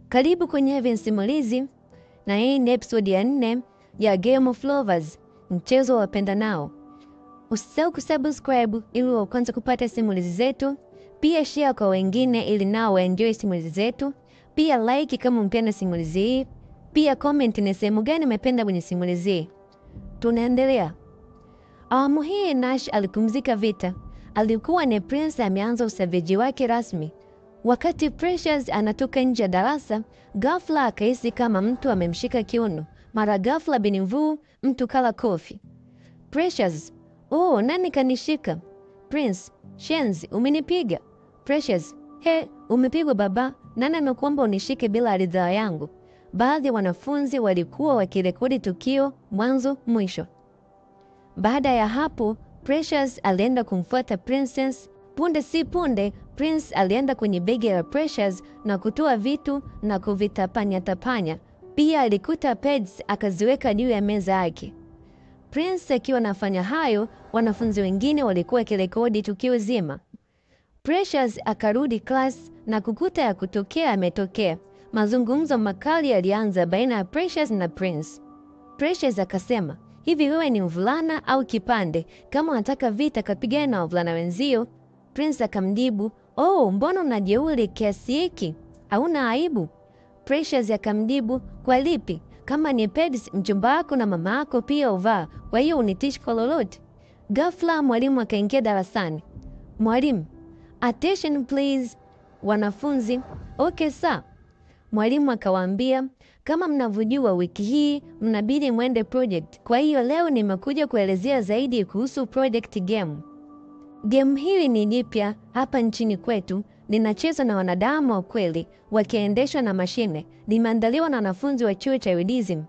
Karibu kwenye Heaven Simulizi, na hii ni episode ya 4 ya Game of Lovers, mchezo wa wapendanao. Usisahau kusubscribe ili uwe kwanza kupata simulizi zetu. Pia share kwa wengine ili nao waenjoy simulizi zetu. Pia like kama mpenda simulizi hii. Pia comment ni sehemu gani umependa kwenye simulizi hii. Tunaendelea. Awamu hii Nash alipumzika vita. Alikuwa ni Prince ameanza usavaji wake rasmi. Wakati Precious anatoka nje ya darasa, ghafla akahisi kama mtu amemshika kiuno. Mara ghafla binvu mtu kala kofi. Precious, "Oh, nani kanishika?" Prince, "Shenzi, umenipiga." Precious, "He, umepigwa baba. Nani amekuomba unishike bila ridhaa yangu?" Baadhi ya wanafunzi walikuwa wakirekodi tukio mwanzo mwisho. Baada ya hapo, Precious alienda kumfuata Princess. Punde si punde, Prince alienda kwenye begi la Precious na kutoa vitu na kuvitapanya. Pia alikuta pads akaziweka juu ya meza yake. Prince akiwa anafanya hayo, wanafunzi wengine walikuwa wakirekodi tukio zima. Precious akarudi class na kukuta ya kutokea ametokea. Mazungumzo makali yalianza baina ya Precious na Prince. Precious akasema, "Hivi wewe ni mvulana au kipande? Kama unataka vita kapigana na wavulana wenzio." Prince akamjibu, "Oh, mbona unajeuri kiasi hiki? Hauna aibu?" Precious akamjibu, "Kwa lipi? Kama ni pads mchumba wako na mama yako pia uvaa, kwa hiyo unitishi kwa lolote?" Ghafla mwalimu akaingia darasani. "Mwalimu, attention please." Wanafunzi, "Okay sir." Mwalimu akawaambia, "Kama mnavyojua wiki hii mnabidi mwende project. Kwa hiyo leo nimekuja kuelezea zaidi kuhusu project game. Game hili ni jipya hapa nchini kwetu, linachezwa na wanadamu wa kweli wakiendeshwa na mashine. Limeandaliwa na wanafunzi wa chuo cha UDSM."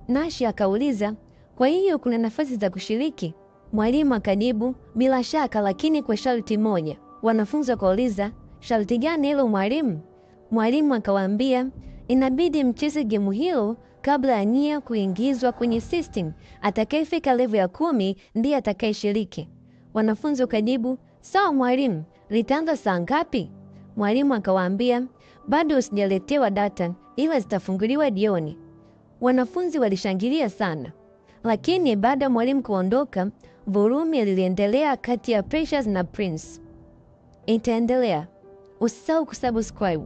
Nash akauliza, "Kwa hiyo kuna nafasi za kushiriki?" Mwalimu akajibu, "Bila shaka, lakini kwa sharti moja." Wanafunzi wakauliza, "Sharti gani hilo mwalimu?" Mwalimu akawaambia, "Inabidi mcheze game hilo kabla ya nia kuingizwa kwenye system. Atakayefika level ya 10 ndiye atakayeshiriki." Wanafunzi wakajibu, "Sawa mwalimu, litaanza saa ngapi?" Mwalimu akawaambia, "Bado sijaletewa data, ila zitafunguliwa jioni." Wanafunzi walishangilia sana. Lakini baada ya mwalimu kuondoka, vurugu liliendelea kati ya Precious na Prince. Itaendelea. Usisahau kusubscribe.